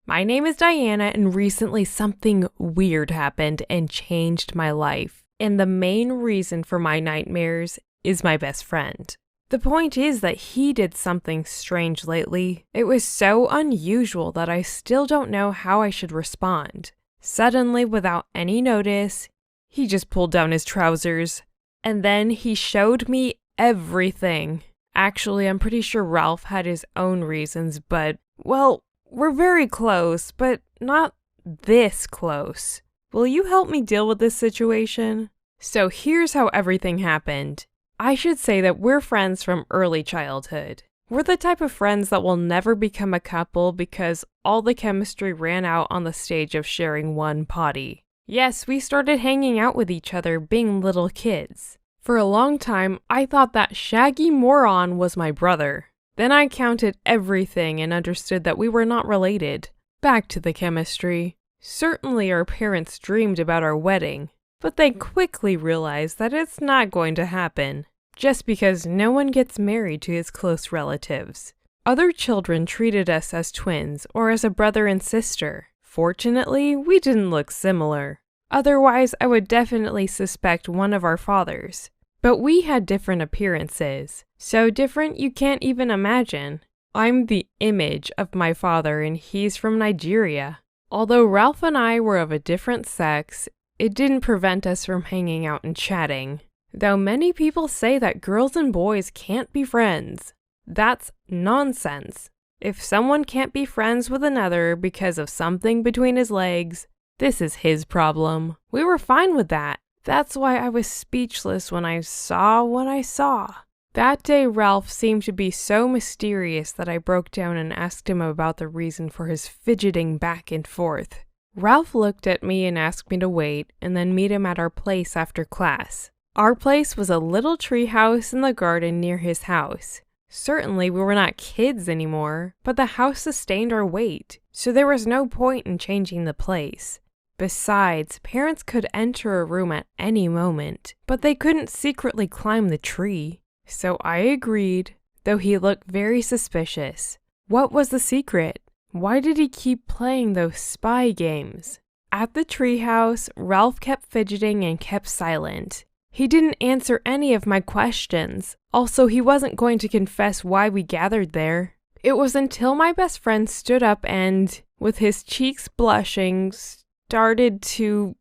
My name is Diana, and recently something weird happened and changed my life. And the main reason for my nightmares is my best friend. The point is that he did something strange lately. It was so unusual that I still don't know how I should respond. Suddenly, without any notice, he just pulled down his trousers. And then he showed me everything. Actually, I'm pretty sure Ralph had his own reasons, but, well, we're very close, but not this close. Will you help me deal with this situation? So here's how everything happened. I should say that we're friends from early childhood. We're the type of friends that will never become a couple because all the chemistry ran out on the stage of sharing one potty. Yes, we started hanging out with each other being little kids. For a long time, I thought that shaggy moron was my brother. Then I counted everything and understood that we were not related. Back to the chemistry. Certainly our parents dreamed about our wedding, but they quickly realized that it's not going to happen, just because no one gets married to his close relatives. Other children treated us as twins or as a brother and sister. Fortunately, we didn't look similar. Otherwise, I would definitely suspect one of our fathers. But we had different appearances, so different you can't even imagine. I'm the image of my father and he's from Nigeria. Although Ralph and I were of a different sex, it didn't prevent us from hanging out and chatting. Though many people say that girls and boys can't be friends. That's nonsense. If someone can't be friends with another because of something between his legs, this is his problem. We were fine with that. That's why I was speechless when I saw what I saw. That day, Ralph seemed to be so mysterious that I broke down and asked him about the reason for his fidgeting back and forth. Ralph looked at me and asked me to wait and then meet him at our place after class. Our place was a little tree house in the garden near his house. Certainly, we were not kids anymore, but the house sustained our weight, so there was no point in changing the place. Besides, parents could enter a room at any moment, but they couldn't secretly climb the tree. So I agreed, though he looked very suspicious. What was the secret? Why did he keep playing those spy games? At the treehouse, Ralph kept fidgeting and kept silent. He didn't answer any of my questions. Also, he wasn't going to confess why we gathered there. It was until my best friend stood up and, with his cheeks blushing, started to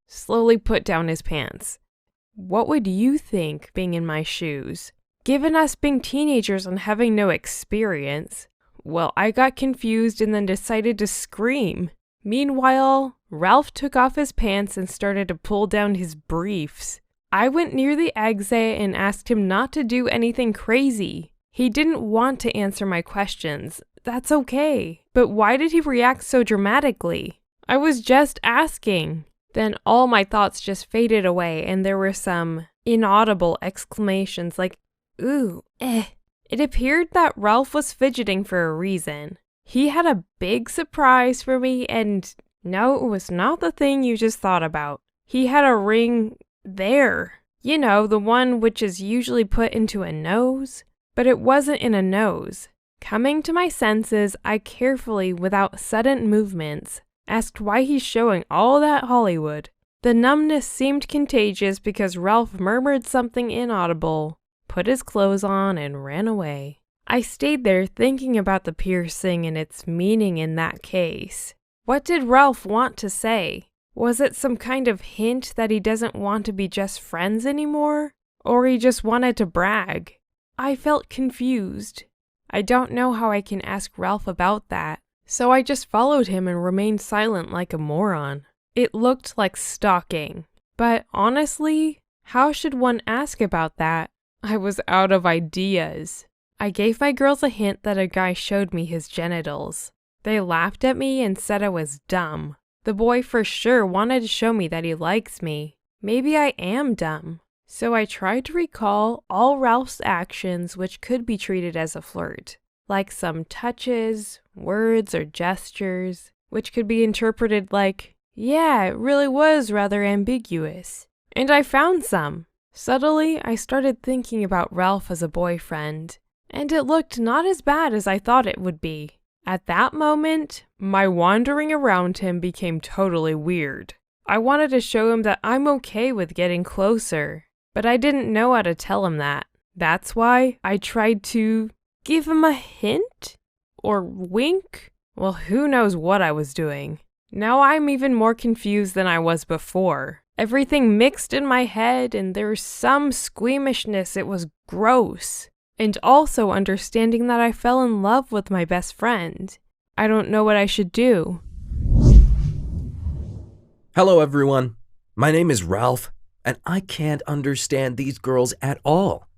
slowly put down his pants. What would you think being in my shoes? Given us being teenagers and having no experience, well, I got confused and then decided to scream. Meanwhile, Ralph took off his pants and started to pull down his briefs. I went near the exit and asked him not to do anything crazy. He didn't want to answer my questions. That's okay. But why did he react so dramatically? I was just asking. Then all my thoughts just faded away and there were some inaudible exclamations like, ooh, eh. It appeared that Ralph was fidgeting for a reason. He had a big surprise for me and no, it was not the thing you just thought about. He had a ring there. You know, the one which is usually put into a nose. But it wasn't in a nose. Coming to my senses, I carefully, without sudden movements, asked why he's showing all that Hollywood. The numbness seemed contagious because Ralph murmured something inaudible, put his clothes on, and ran away. I stayed there thinking about the piercing and its meaning in that case. What did Ralph want to say? Was it some kind of hint that he doesn't want to be just friends anymore? Or he just wanted to brag? I felt confused. I don't know how I can ask Ralph about that. So I just followed him and remained silent like a moron. It looked like stalking. But honestly, how should one ask about that? I was out of ideas. I gave my girls a hint that a guy showed me his genitals. They laughed at me and said I was dumb. The boy for sure wanted to show me that he likes me. Maybe I am dumb. So I tried to recall all Ralph's actions which could be treated as a flirt. Like some touches, words, or gestures, which could be interpreted like, yeah, it really was rather ambiguous. And I found some. Subtly, I started thinking about Ralph as a boyfriend, and it looked not as bad as I thought it would be. At that moment, my wandering around him became totally weird. I wanted to show him that I'm okay with getting closer, but I didn't know how to tell him that. That's why I tried to give him a hint? Or wink? Well, who knows what I was doing. Now I'm even more confused than I was before. Everything mixed in my head, and there's some squeamishness. It was gross. And also understanding that I fell in love with my best friend. I don't know what I should do. Hello everyone, my name is Ralph, and I can't understand these girls at all.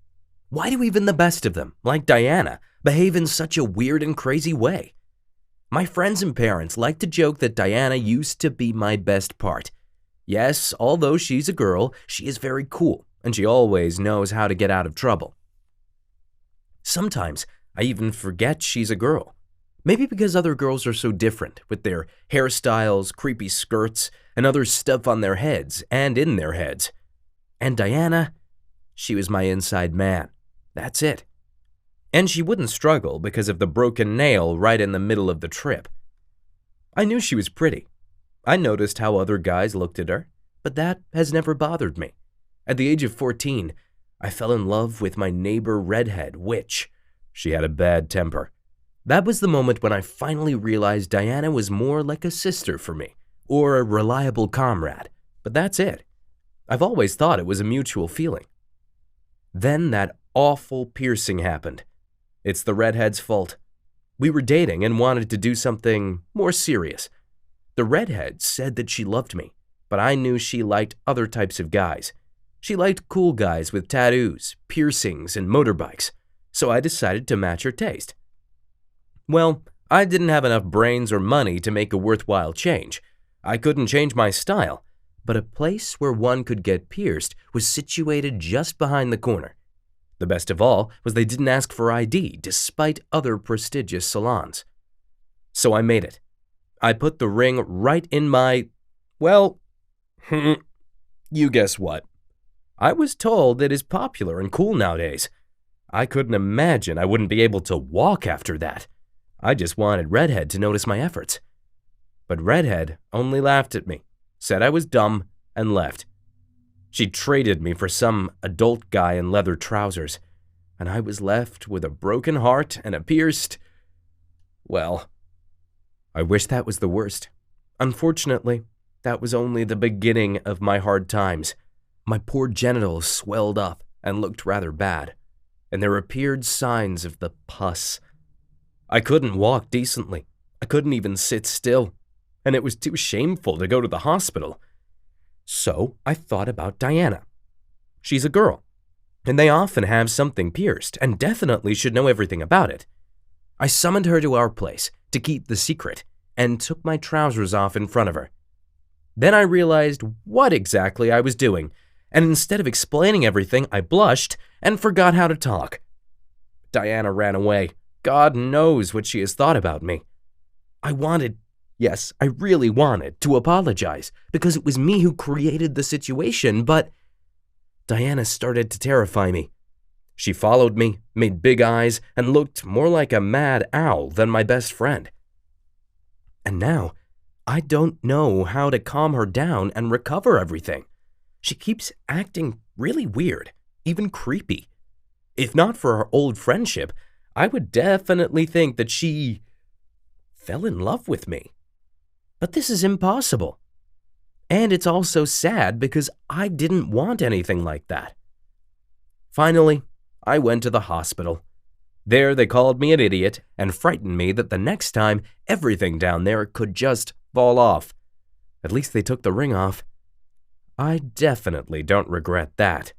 Why do even the best of them, like Diana, behave in such a weird and crazy way? My friends and parents like to joke that Diana used to be my best part. Yes, although she's a girl, she is very cool, and she always knows how to get out of trouble. Sometimes I even forget she's a girl. Maybe because other girls are so different, with their hairstyles, creepy skirts, and other stuff on their heads and in their heads. And Diana, she was my inside man. That's it. And she wouldn't struggle because of the broken nail right in the middle of the trip. I knew she was pretty. I noticed how other guys looked at her, but that has never bothered me. At the age of 14, I fell in love with my neighbor redhead, Witch. She had a bad temper. That was the moment when I finally realized Diana was more like a sister for me, or a reliable comrade. But that's it. I've always thought it was a mutual feeling. Then that awful piercing happened. It's the redhead's fault. We were dating and wanted to do something more serious. The redhead said that she loved me, but I knew she liked other types of guys. She liked cool guys with tattoos, piercings, and motorbikes, so I decided to match her taste. Well, I didn't have enough brains or money to make a worthwhile change. I couldn't change my style, but a place where one could get pierced was situated just behind the corner. The best of all was they didn't ask for ID, despite other prestigious salons. So I made it. I put the ring right in my, well, you guess what. I was told it is popular and cool nowadays. I couldn't imagine I wouldn't be able to walk after that. I just wanted Redhead to notice my efforts. But Redhead only laughed at me, said I was dumb, and left. She traded me for some adult guy in leather trousers, and I was left with a broken heart and a pierced... Well, I wish that was the worst. Unfortunately, that was only the beginning of my hard times. My poor genitals swelled up and looked rather bad, and there appeared signs of the pus. I couldn't walk decently. I couldn't even sit still, and it was too shameful to go to the hospital. So I thought about Diana. She's a girl, and they often have something pierced and definitely should know everything about it. I summoned her to our place to keep the secret and took my trousers off in front of her. Then I realized what exactly I was doing, and instead of explaining everything, I blushed and forgot how to talk. Diana ran away. God knows what she has thought about me. I really wanted to apologize because it was me who created the situation, but Diana started to terrify me. She followed me, made big eyes, and looked more like a mad owl than my best friend. And now, I don't know how to calm her down and recover everything. She keeps acting really weird, even creepy. If not for our old friendship, I would definitely think that she fell in love with me. But this is impossible. And it's also sad because I didn't want anything like that. Finally, I went to the hospital. There they called me an idiot and frightened me that the next time everything down there could just fall off. At least they took the ring off. I definitely don't regret that.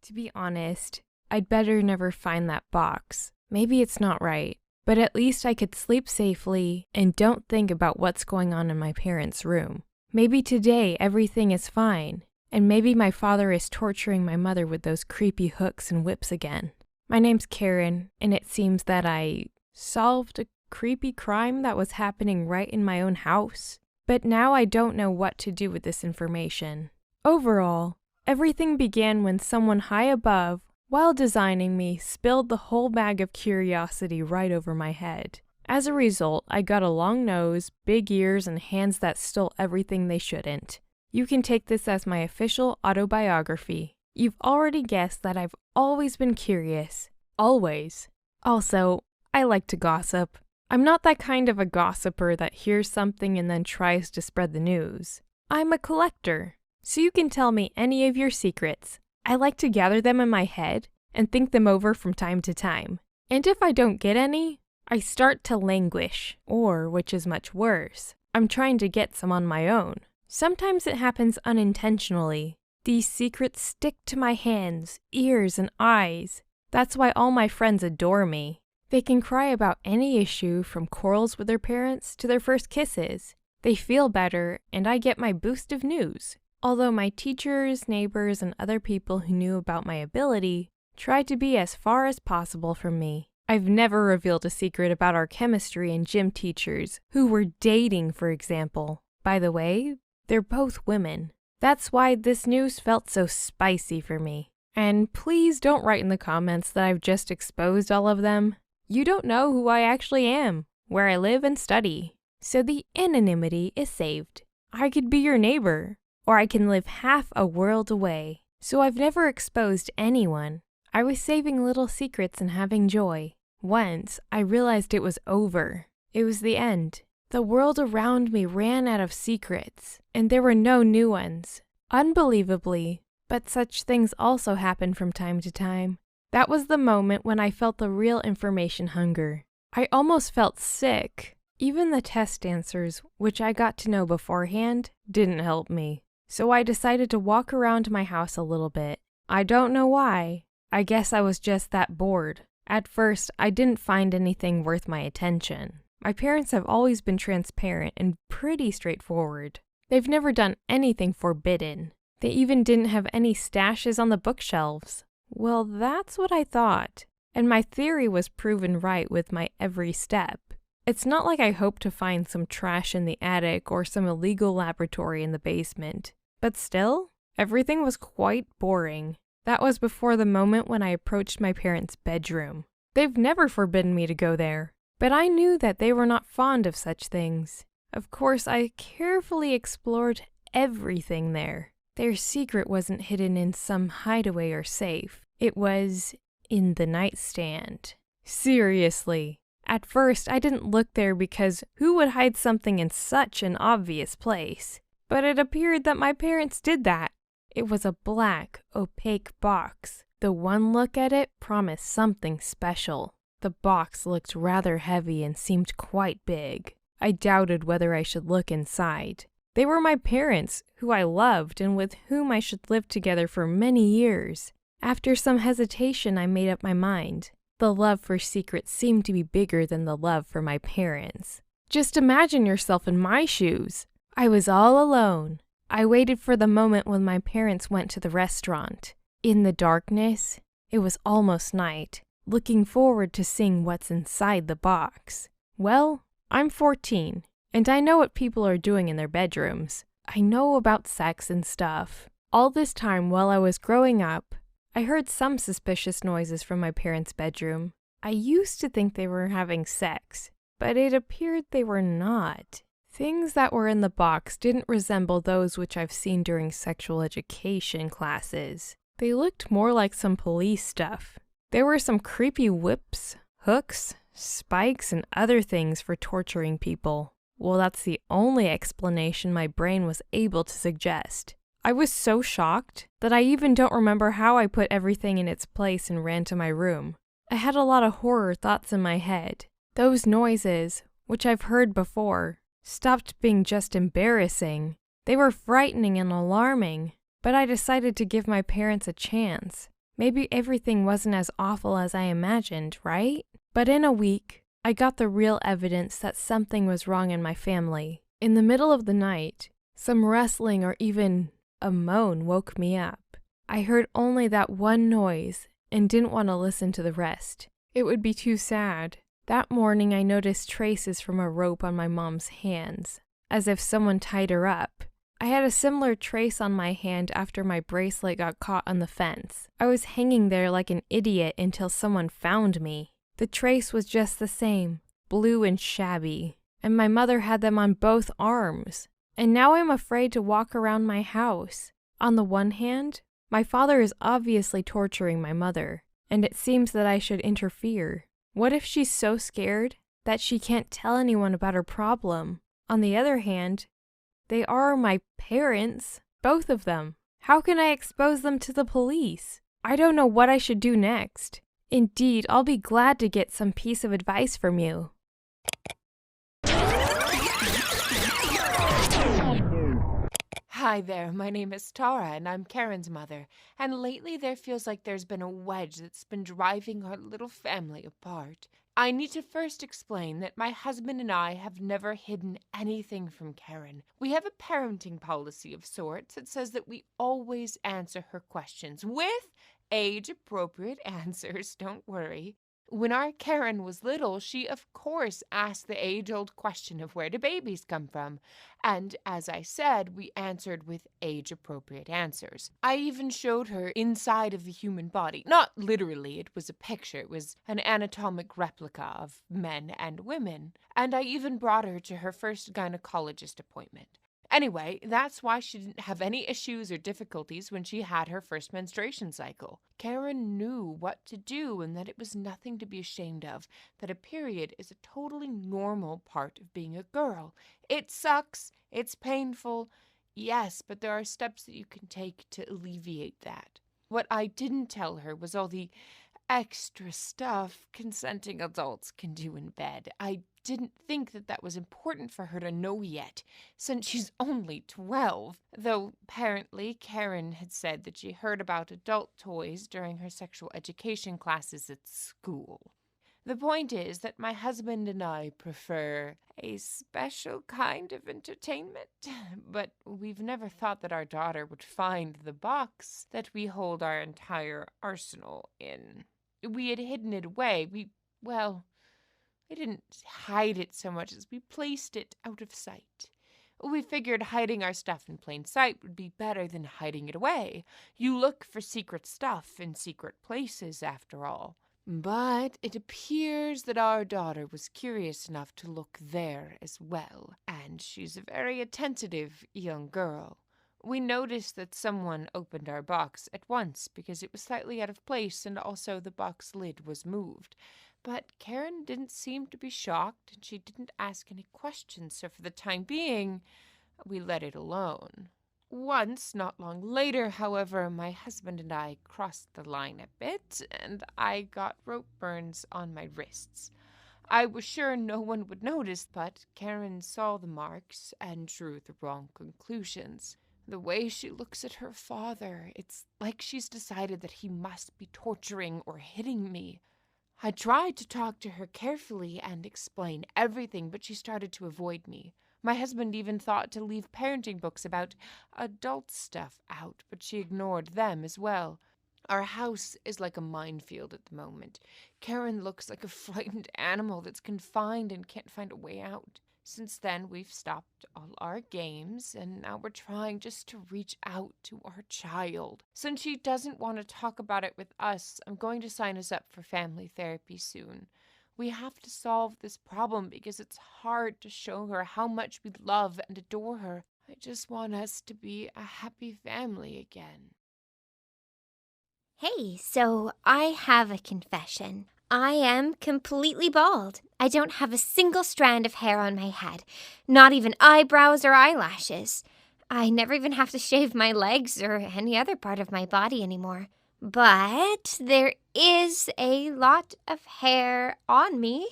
To be honest, I'd better never find that box. Maybe it's not right, but at least I could sleep safely and don't think about what's going on in my parents' room. Maybe today everything is fine, and maybe my father is torturing my mother with those creepy hooks and whips again. My name's Karen, and it seems that I solved a creepy crime that was happening right in my own house. But now I don't know what to do with this information. Overall, everything began when someone high above while designing me, spilled the whole bag of curiosity right over my head. As a result, I got a long nose, big ears, and hands that stole everything they shouldn't. You can take this as my official autobiography. You've already guessed that I've always been curious. Always. Also, I like to gossip. I'm not that kind of a gossiper that hears something and then tries to spread the news. I'm a collector, so you can tell me any of your secrets. I like to gather them in my head and think them over from time to time. And if I don't get any, I start to languish, or, which is much worse, I'm trying to get some on my own. Sometimes it happens unintentionally. These secrets stick to my hands, ears, and eyes. That's why all my friends adore me. They can cry about any issue from quarrels with their parents to their first kisses. They feel better, and I get my boost of news. Although my teachers, neighbors, and other people who knew about my ability tried to be as far as possible from me. I've never revealed a secret about our chemistry and gym teachers who were dating, for example. By the way, they're both women. That's why this news felt so spicy for me. And please don't write in the comments that I've just exposed all of them. You don't know who I actually am, where I live and study. So the anonymity is saved. I could be your neighbor, or I can live half a world away. So I've never exposed anyone. I was saving little secrets and having joy. Once, I realized it was over. It was the end. The world around me ran out of secrets, and there were no new ones. Unbelievably, but such things also happen from time to time. That was the moment when I felt the real information hunger. I almost felt sick. Even the test answers, which I got to know beforehand, didn't help me. So I decided to walk around my house a little bit. I don't know why. I guess I was just that bored. At first, I didn't find anything worth my attention. My parents have always been transparent and pretty straightforward. They've never done anything forbidden. They even didn't have any stashes on the bookshelves. Well, that's what I thought. And my theory was proven right with my every step. It's not like I hoped to find some trash in the attic or some illegal laboratory in the basement. But still, everything was quite boring. That was before the moment when I approached my parents' bedroom. They've never forbidden me to go there, but I knew that they were not fond of such things. Of course, I carefully explored everything there. Their secret wasn't hidden in some hideaway or safe. It was in the nightstand. Seriously. At first, I didn't look there because who would hide something in such an obvious place? But it appeared that my parents did that. It was a black, opaque box. The one look at it promised something special. The box looked rather heavy and seemed quite big. I doubted whether I should look inside. They were my parents, who I loved and with whom I should live together for many years. After some hesitation, I made up my mind. The love for secrets seemed to be bigger than the love for my parents. Just imagine yourself in my shoes. I was all alone. I waited for the moment when my parents went to the restaurant. In the darkness, it was almost night, looking forward to seeing what's inside the box. Well, I'm 14, and I know what people are doing in their bedrooms. I know about sex and stuff. All this time while I was growing up, I heard some suspicious noises from my parents' bedroom. I used to think they were having sex, but it appeared they were not. Things that were in the box didn't resemble those which I've seen during sexual education classes. They looked more like some police stuff. There were some creepy whips, hooks, spikes, and other things for torturing people. Well, that's the only explanation my brain was able to suggest. I was so shocked that I even don't remember how I put everything in its place and ran to my room. I had a lot of horror thoughts in my head. Those noises, which I've heard before, stopped being just embarrassing. They were frightening and alarming, but I decided to give my parents a chance. Maybe everything wasn't as awful as I imagined, right? But in a week, I got the real evidence that something was wrong in my family. In the middle of the night, some rustling or even a moan woke me up. I heard only that one noise and didn't want to listen to the rest. It would be too sad. That morning, I noticed traces from a rope on my mom's hands, as if someone tied her up. I had a similar trace on my hand after my bracelet got caught on the fence. I was hanging there like an idiot until someone found me. The trace was just the same, blue and shabby, and my mother had them on both arms. And now I'm afraid to walk around my house. On the one hand, my father is obviously torturing my mother, and it seems that I should interfere. What if she's so scared that she can't tell anyone about her problem? On the other hand, they are my parents, both of them. How can I expose them to the police? I don't know what I should do next. Indeed, I'll be glad to get some piece of advice from you. Hi there, my name is Tara, and I'm Karen's mother. And lately there feels like there's been a wedge that's been driving our little family apart. I need to first explain that my husband and I have never hidden anything from Karen. We have a parenting policy of sorts that says that we always answer her questions with age-appropriate answers, don't worry. When our Karen was little, she of course asked the age-old question of where do babies come from? And as I said, we answered with age-appropriate answers. I even showed her inside of the human body. Not literally, it was a picture. It was an anatomic replica of men and women. And I even brought her to her first gynecologist appointment. Anyway, that's why she didn't have any issues or difficulties when she had her first menstruation cycle. Karen knew what to do and that it was nothing to be ashamed of, that a period is a totally normal part of being a girl. It sucks, it's painful, yes, but there are steps that you can take to alleviate that. What I didn't tell her was all the extra stuff consenting adults can do in bed. I didn't think that was important for her to know yet, since she's only 12. Though apparently Karen had said that she heard about adult toys during her sexual education classes at school. The point is that my husband and I prefer a special kind of entertainment, but we've never thought that our daughter would find the box that we hold our entire arsenal in. We had hidden it away. We didn't hide it so much as we placed it out of sight. We figured hiding our stuff in plain sight would be better than hiding it away. You look for secret stuff in secret places, after all. But it appears that our daughter was curious enough to look there as well, and she's a very attentive young girl. We noticed that someone opened our box at once because it was slightly out of place and also the box lid was moved. But Karen didn't seem to be shocked, and she didn't ask any questions, so for the time being, we let it alone. Once, not long later, however, my husband and I crossed the line a bit, and I got rope burns on my wrists. I was sure no one would notice, but Karen saw the marks and drew the wrong conclusions. The way she looks at her father, it's like she's decided that he must be torturing or hitting me. I tried to talk to her carefully and explain everything, but she started to avoid me. My husband even thought to leave parenting books about adult stuff out, but she ignored them as well. Our house is like a minefield at the moment. Karen looks like a frightened animal that's confined and can't find a way out. Since then, we've stopped all our games, and now we're trying just to reach out to our child. Since she doesn't want to talk about it with us, I'm going to sign us up for family therapy soon. We have to solve this problem because it's hard to show her how much we love and adore her. I just want us to be a happy family again. Hey, so I have a confession. I am completely bald. I don't have a single strand of hair on my head, not even eyebrows or eyelashes. I never even have to shave my legs or any other part of my body anymore. But there is a lot of hair on me.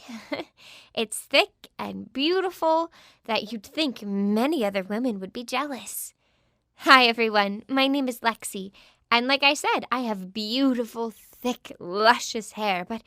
It's thick and beautiful that you'd think many other women would be jealous. Hi, everyone. My name is Lexi. And like I said, I have beautiful, thick, luscious hair, but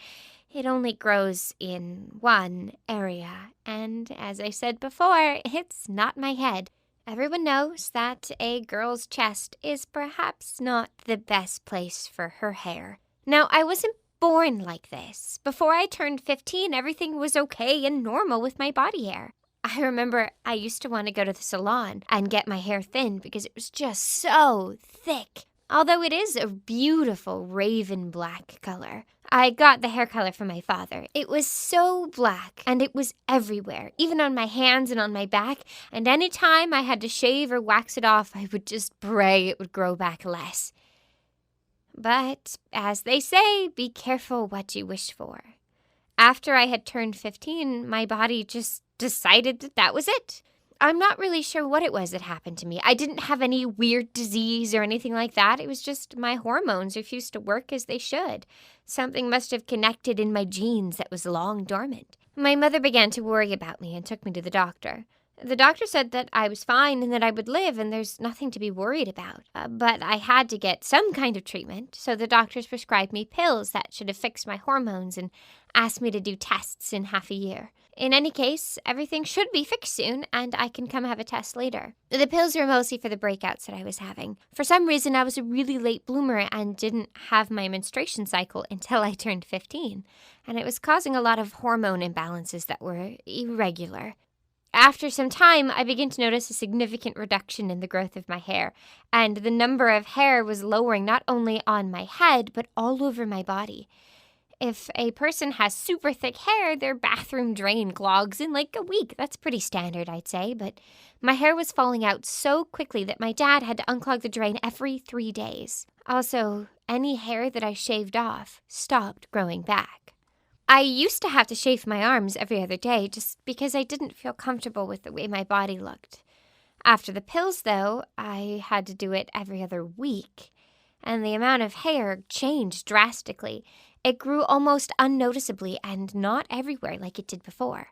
it only grows in one area. And as I said before, it's not my head. Everyone knows that a girl's chest is perhaps not the best place for her hair. Now, I wasn't born like this. Before I turned 15, everything was okay and normal with my body hair. I remember I used to want to go to the salon and get my hair thinned because it was just so thick. Although it is a beautiful raven black color. I got the hair color from my father. It was so black, and it was everywhere, even on my hands and on my back, and any time I had to shave or wax it off, I would just pray it would grow back less. But, as they say, be careful what you wish for. After I had turned 15, my body just decided that was it. I'm not really sure what it was that happened to me. I didn't have any weird disease or anything like that. It was just my hormones refused to work as they should. Something must have connected in my genes that was long dormant. My mother began to worry about me and took me to the doctor. The doctor said that I was fine and that I would live and there's nothing to be worried about. But I had to get some kind of treatment, so the doctors prescribed me pills that should have fixed my hormones and asked me to do tests in half a year. In any case, everything should be fixed soon, and I can come have a test later. The pills were mostly for the breakouts that I was having. For some reason, I was a really late bloomer and didn't have my menstruation cycle until I turned 15, and it was causing a lot of hormone imbalances that were irregular. After some time, I began to notice a significant reduction in the growth of my hair, and the number of hair was lowering not only on my head, but all over my body. If a person has super thick hair, their bathroom drain clogs in like a week. That's pretty standard, I'd say, but my hair was falling out so quickly that my dad had to unclog the drain every 3 days. Also, any hair that I shaved off stopped growing back. I used to have to shave my arms every other day just because I didn't feel comfortable with the way my body looked. After the pills, though, I had to do it every other week, and the amount of hair changed drastically. It grew almost unnoticeably and not everywhere like it did before.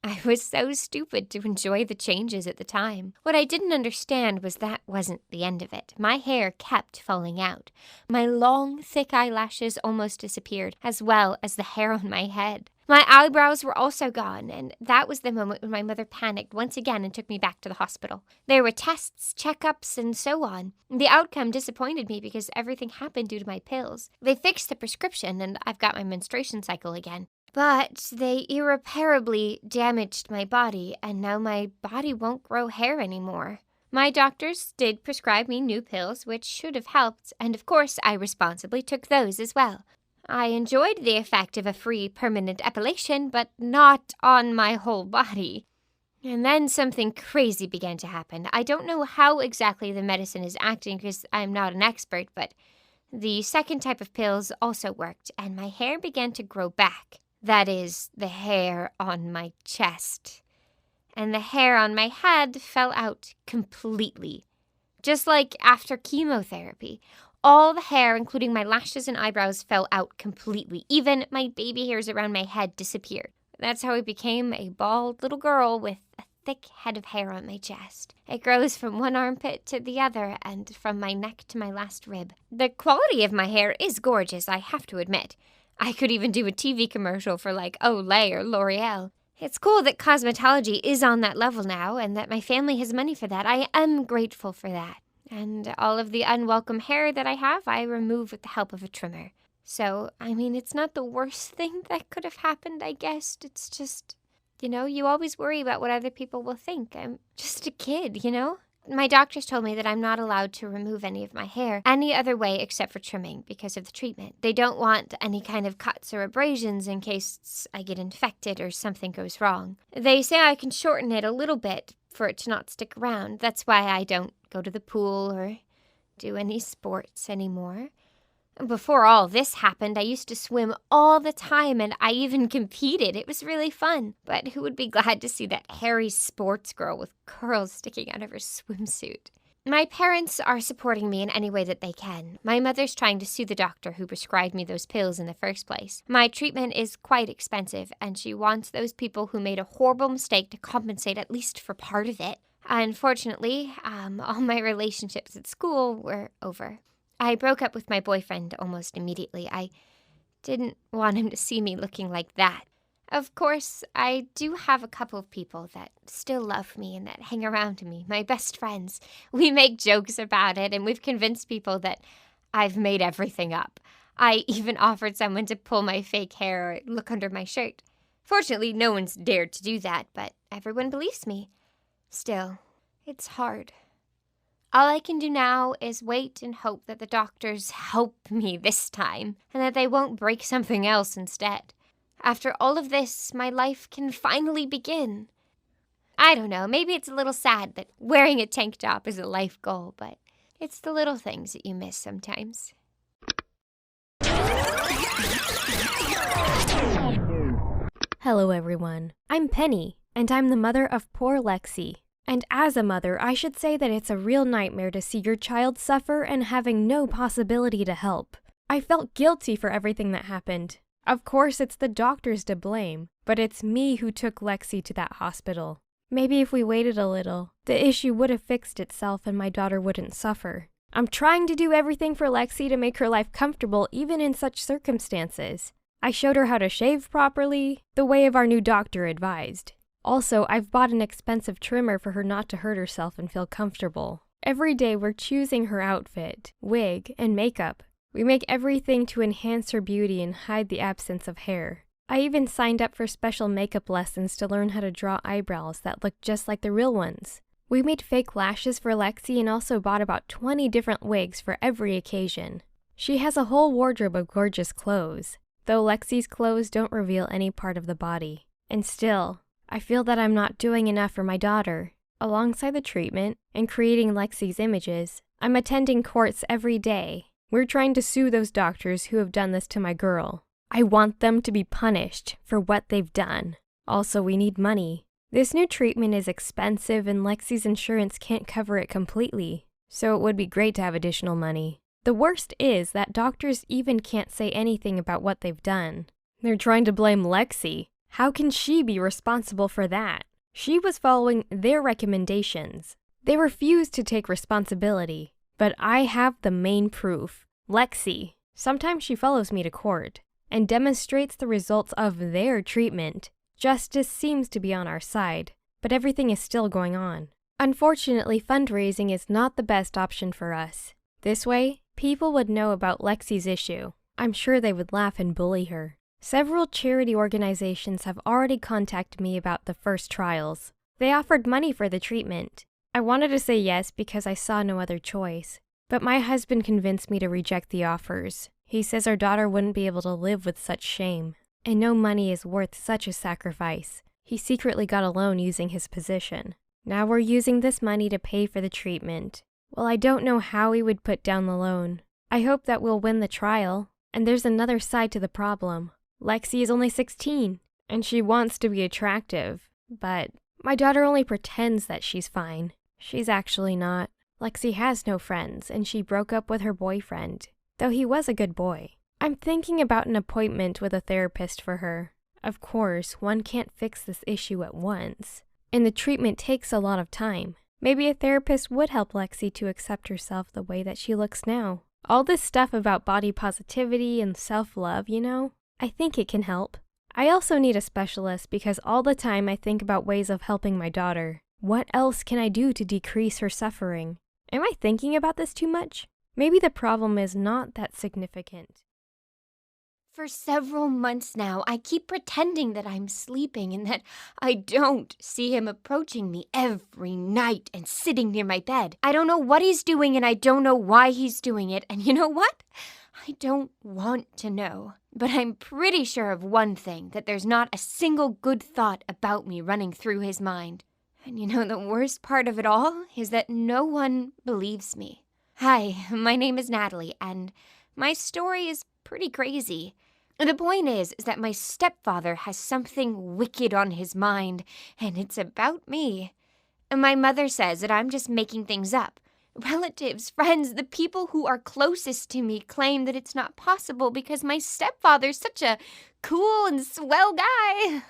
I was so stupid to enjoy the changes at the time. What I didn't understand was that wasn't the end of it. My hair kept falling out. My long, thick eyelashes almost disappeared, as well as the hair on my head. My eyebrows were also gone, and that was the moment when my mother panicked once again and took me back to the hospital. There were tests, checkups, and so on. The outcome disappointed me because everything happened due to my pills. They fixed the prescription, and I've got my menstruation cycle again. But they irreparably damaged my body, and now my body won't grow hair anymore. My doctors did prescribe me new pills, which should have helped, and of course I responsibly took those as well. I enjoyed the effect of a free permanent epilation, but not on my whole body. And then something crazy began to happen. I don't know how exactly the medicine is acting because I'm not an expert, but the second type of pills also worked, and my hair began to grow back. That is, the hair on my chest. And the hair on my head fell out completely. Just like after chemotherapy. All the hair, including my lashes and eyebrows, fell out completely. Even my baby hairs around my head disappeared. That's how I became a bald little girl with a thick head of hair on my chest. It grows from one armpit to the other and from my neck to my last rib. The quality of my hair is gorgeous, I have to admit. I could even do a TV commercial for like Olay or L'Oreal. It's cool that cosmetology is on that level now and that my family has money for that. I am grateful for that. And all of the unwelcome hair that I have, I remove with the help of a trimmer. So, I mean, it's not the worst thing that could have happened, I guess. It's just, you always worry about what other people will think. I'm just a kid, My doctors told me that I'm not allowed to remove any of my hair any other way except for trimming because of the treatment. They don't want any kind of cuts or abrasions in case I get infected or something goes wrong. They say I can shorten it a little bit for it to not stick around. That's why I don't go to the pool or do any sports anymore. Before all this happened, I used to swim all the time, and I even competed. It was really fun. But who would be glad to see that hairy sports girl with curls sticking out of her swimsuit? My parents are supporting me in any way that they can. My mother's trying to sue the doctor who prescribed me those pills in the first place. My treatment is quite expensive, and she wants those people who made a horrible mistake to compensate at least for part of it. Unfortunately, all my relationships at school were over. I broke up with my boyfriend almost immediately. I didn't want him to see me looking like that. Of course, I do have a couple of people that still love me and that hang around me, my best friends. We make jokes about it, and we've convinced people that I've made everything up. I even offered someone to pull my fake hair or look under my shirt. Fortunately, no one's dared to do that, but everyone believes me. Still, it's hard. All I can do now is wait and hope that the doctors help me this time, and that they won't break something else instead. After all of this, my life can finally begin. I don't know, maybe it's a little sad that wearing a tank top is a life goal, but it's the little things that you miss sometimes. Hello, everyone. I'm Penny, and I'm the mother of poor Lexi. And as a mother, I should say that it's a real nightmare to see your child suffer and having no possibility to help. I felt guilty for everything that happened. Of course, it's the doctors to blame, but it's me who took Lexi to that hospital. Maybe if we waited a little, the issue would have fixed itself and my daughter wouldn't suffer. I'm trying to do everything for Lexi to make her life comfortable even in such circumstances. I showed her how to shave properly, the way of our new doctor advised. Also, I've bought an expensive trimmer for her not to hurt herself and feel comfortable. Every day we're choosing her outfit, wig, and makeup. We make everything to enhance her beauty and hide the absence of hair. I even signed up for special makeup lessons to learn how to draw eyebrows that look just like the real ones. We made fake lashes for Lexi and also bought about 20 different wigs for every occasion. She has a whole wardrobe of gorgeous clothes, though Lexi's clothes don't reveal any part of the body. And still, I feel that I'm not doing enough for my daughter. Alongside the treatment and creating Lexi's images, I'm attending courts every day. We're trying to sue those doctors who have done this to my girl. I want them to be punished for what they've done. Also, we need money. This new treatment is expensive and Lexi's insurance can't cover it completely, so it would be great to have additional money. The worst is that doctors even can't say anything about what they've done. They're trying to blame Lexi. How can she be responsible for that? She was following their recommendations. They refused to take responsibility. But I have the main proof. Lexi. Sometimes she follows me to court and demonstrates the results of their treatment. Justice seems to be on our side, but everything is still going on. Unfortunately, fundraising is not the best option for us. This way, people would know about Lexi's issue. I'm sure they would laugh and bully her. Several charity organizations have already contacted me about the first trials. They offered money for the treatment. I wanted to say yes because I saw no other choice, but my husband convinced me to reject the offers. He says our daughter wouldn't be able to live with such shame, and no money is worth such a sacrifice. He secretly got a loan using his position. Now we're using this money to pay for the treatment. Well, I don't know how we would put down the loan. I hope that we'll win the trial. And there's another side to the problem. Lexi is only 16, and she wants to be attractive, but my daughter only pretends that she's fine. She's actually not. Lexi has no friends, and she broke up with her boyfriend, though he was a good boy. I'm thinking about an appointment with a therapist for her. Of course, one can't fix this issue at once, and the treatment takes a lot of time. Maybe a therapist would help Lexi to accept herself the way that she looks now. All this stuff about body positivity and self-love, I think it can help. I also need a specialist because all the time I think about ways of helping my daughter. What else can I do to decrease her suffering? Am I thinking about this too much? Maybe the problem is not that significant. For several months now, I keep pretending that I'm sleeping and that I don't see him approaching me every night and sitting near my bed. I don't know what he's doing and I don't know why he's doing it. And you know what? I don't want to know. But I'm pretty sure of one thing, that there's not a single good thought about me running through his mind. And the worst part of it all is that no one believes me. Hi, my name is Natalie, and my story is pretty crazy. The point is that my stepfather has something wicked on his mind, and it's about me. My mother says that I'm just making things up. Relatives, friends, the people who are closest to me claim that it's not possible because my stepfather's such a cool and swell guy.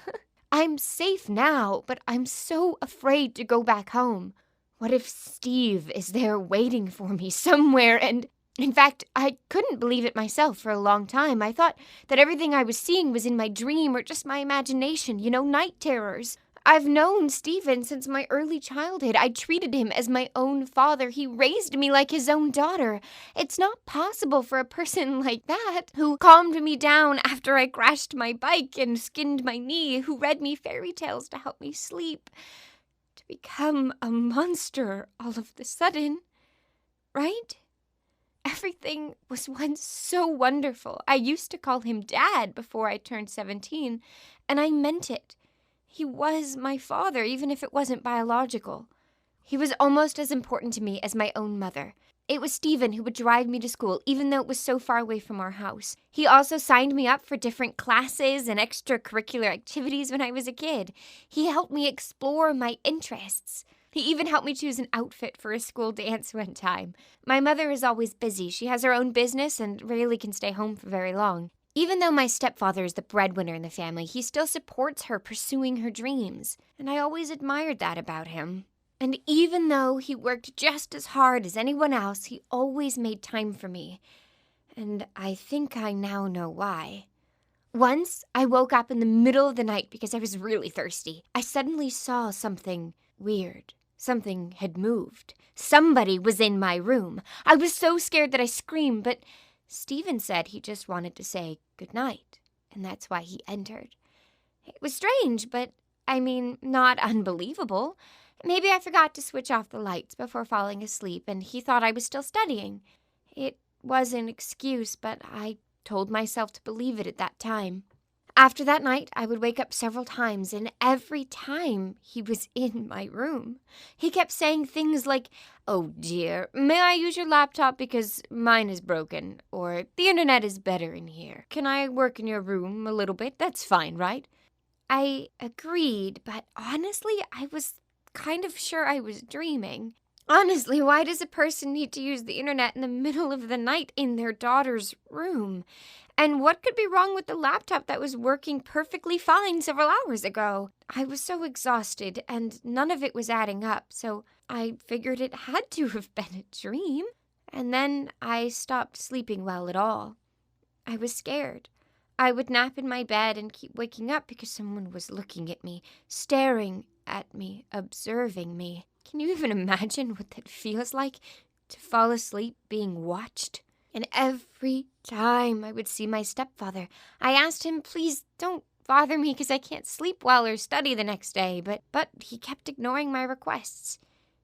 I'm safe now, but I'm so afraid to go back home. What if Steve is there waiting for me somewhere and... In fact, I couldn't believe it myself for a long time. I thought that everything I was seeing was in my dream or just my imagination, night terrors. I've known Stephen since my early childhood. I treated him as my own father. He raised me like his own daughter. It's not possible for a person like that, who calmed me down after I crashed my bike and skinned my knee, who read me fairy tales to help me sleep, to become a monster all of the sudden. Right? Everything was once so wonderful. I used to call him Dad before I turned 17, and I meant it. He was my father, even if it wasn't biological. He was almost as important to me as my own mother. It was Stephen who would drive me to school, even though it was so far away from our house. He also signed me up for different classes and extracurricular activities when I was a kid. He helped me explore my interests. He even helped me choose an outfit for a school dance one time. My mother is always busy. She has her own business and rarely can stay home for very long. Even though my stepfather is the breadwinner in the family, he still supports her pursuing her dreams, and I always admired that about him. And even though he worked just as hard as anyone else, he always made time for me. And I think I now know why. Once, I woke up in the middle of the night because I was really thirsty. I suddenly saw something weird. Something had moved. Somebody was in my room. I was so scared that I screamed, but Stephen said he just wanted to say goodnight, and that's why he entered. It was strange, but, not unbelievable. Maybe I forgot to switch off the lights before falling asleep, and he thought I was still studying. It was an excuse, but I told myself to believe it at that time. After that night, I would wake up several times, and every time he was in my room. He kept saying things like, "Oh dear, may I use your laptop because mine is broken?" Or, "The internet is better in here. Can I work in your room a little bit? That's fine, right?" I agreed, but honestly, I was kind of sure I was dreaming. Honestly, why does a person need to use the internet in the middle of the night in their daughter's room? And what could be wrong with the laptop that was working perfectly fine several hours ago? I was so exhausted, and none of it was adding up, so I figured it had to have been a dream. And then I stopped sleeping well at all. I was scared. I would nap in my bed and keep waking up because someone was looking at me, staring at me, observing me. Can you even imagine what that feels like, to fall asleep being watched? And every time I would see my stepfather, I asked him, "Please don't bother me because I can't sleep well or study the next day," but he kept ignoring my requests.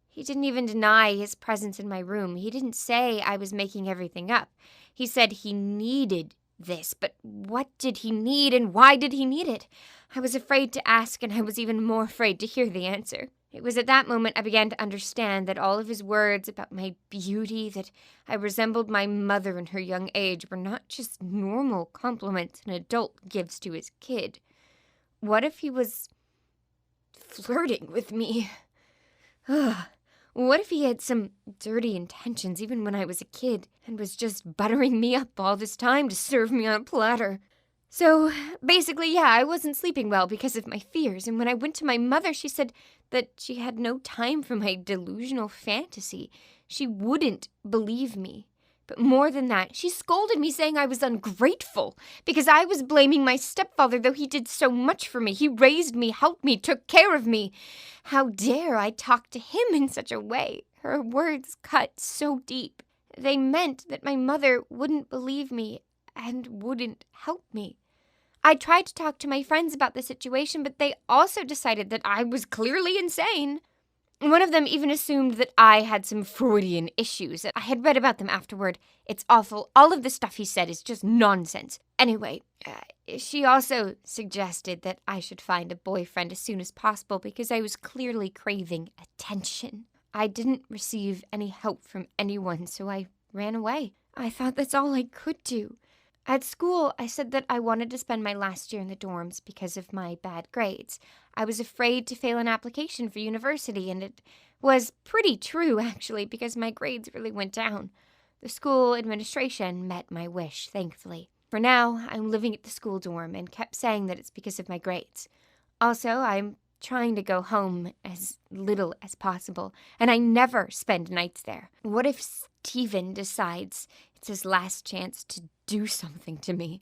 He didn't even deny his presence in my room. He didn't say I was making everything up. He said he needed this, but what did he need and why did he need it? I was afraid to ask, and I was even more afraid to hear the answer. It was at that moment I began to understand that all of his words about my beauty, that I resembled my mother in her young age, were not just normal compliments an adult gives to his kid. What if he was flirting with me? What if he had some dirty intentions even when I was a kid and was just buttering me up all this time to serve me on a platter? So, basically, I wasn't sleeping well because of my fears, and when I went to my mother, she said that she had no time for my delusional fantasy. She wouldn't believe me. But more than that, she scolded me, saying I was ungrateful because I was blaming my stepfather, though he did so much for me. He raised me, helped me, took care of me. How dare I talk to him in such a way? Her words cut so deep. They meant that my mother wouldn't believe me and wouldn't help me. I tried to talk to my friends about the situation, but they also decided that I was clearly insane. One of them even assumed that I had some Freudian issues. I had read about them afterward. It's awful. All of the stuff he said is just nonsense. Anyway, she also suggested that I should find a boyfriend as soon as possible because I was clearly craving attention. I didn't receive any help from anyone, so I ran away. I thought that's all I could do. At school, I said that I wanted to spend my last year in the dorms because of my bad grades. I was afraid to fail an application for university, and it was pretty true, actually, because my grades really went down. The school administration met my wish, thankfully. For now, I'm living at the school dorm and kept saying that it's because of my grades. Also, I'm trying to go home as little as possible, and I never spend nights there. What if Stephen decides it's his last chance to do something to me?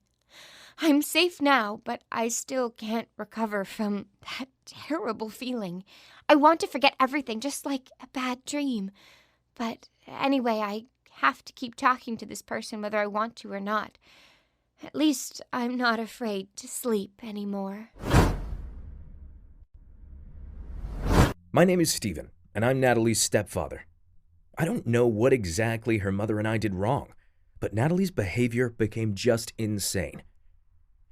I'm safe now, but I still can't recover from that terrible feeling. I want to forget everything, just like a bad dream. But anyway, I have to keep talking to this person whether I want to or not. At least I'm not afraid to sleep anymore. My name is Steven, and I'm Natalie's stepfather. I don't know what exactly her mother and I did wrong, but Natalie's behavior became just insane.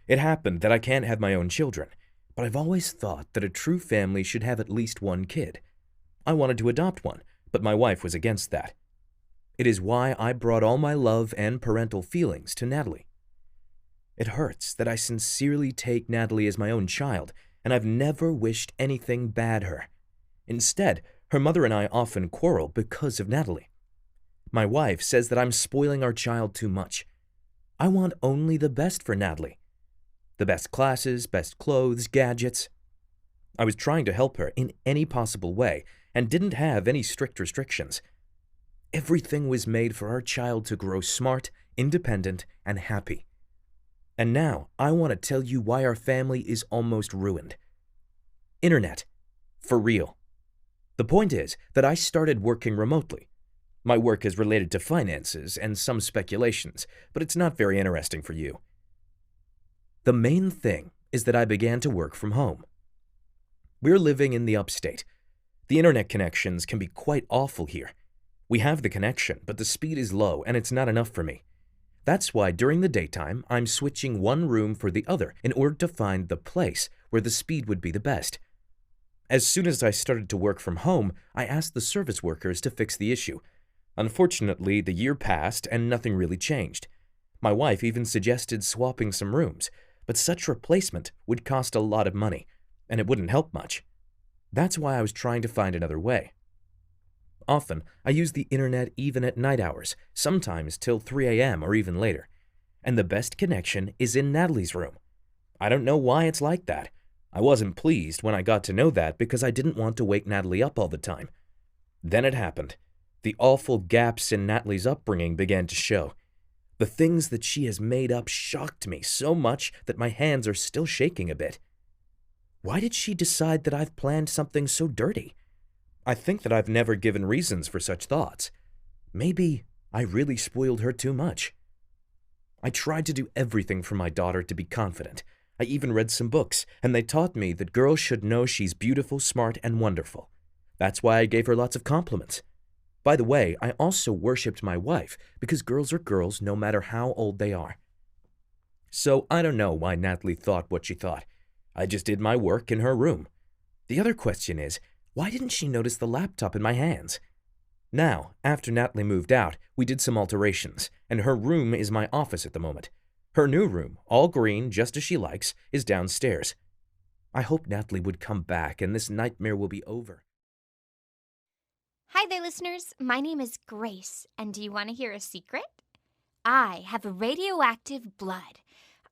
It happened that I can't have my own children, but I've always thought that a true family should have at least one kid. I wanted to adopt one, but my wife was against that. It is why I brought all my love and parental feelings to Natalie. It hurts that I sincerely take Natalie as my own child, and I've never wished anything bad her. Instead, her mother and I often quarrel because of Natalie. My wife says that I'm spoiling our child too much. I want only the best for Natalie. The best classes, best clothes, gadgets. I was trying to help her in any possible way and didn't have any strict restrictions. Everything was made for our child to grow smart, independent, and happy. And now I want to tell you why our family is almost ruined. Internet. For real. The point is that I started working remotely. My work is related to finances and some speculations, but it's not very interesting for you. The main thing is that I began to work from home. We're living in the upstate. The internet connections can be quite awful here. We have the connection, but the speed is low and it's not enough for me. That's why during the daytime, I'm switching one room for the other in order to find the place where the speed would be the best. As soon as I started to work from home, I asked the service workers to fix the issue. Unfortunately, the year passed and nothing really changed. My wife even suggested swapping some rooms, but such replacement would cost a lot of money, and it wouldn't help much. That's why I was trying to find another way. Often, I use the internet even at night hours, sometimes till 3 a.m. or even later. And the best connection is in Natalie's room. I don't know why it's like that. I wasn't pleased when I got to know that because I didn't want to wake Natalie up all the time. Then it happened. The awful gaps in Natalie's upbringing began to show. The things that she has made up shocked me so much that my hands are still shaking a bit. Why did she decide that I've planned something so dirty? I think that I've never given reasons for such thoughts. Maybe I really spoiled her too much. I tried to do everything for my daughter to be confident. I even read some books, and they taught me that girls should know she's beautiful, smart, and wonderful. That's why I gave her lots of compliments. By the way, I also worshipped my wife, because girls are girls no matter how old they are. So I don't know why Natalie thought what she thought. I just did my work in her room. The other question is, why didn't she notice the laptop in my hands? Now, after Natalie moved out, we did some alterations, and her room is my office at the moment. Her new room, all green, just as she likes, is downstairs. I hope Natalie would come back and this nightmare will be over. Hi there, listeners. My name is Grace, and do you want to hear a secret? I have radioactive blood.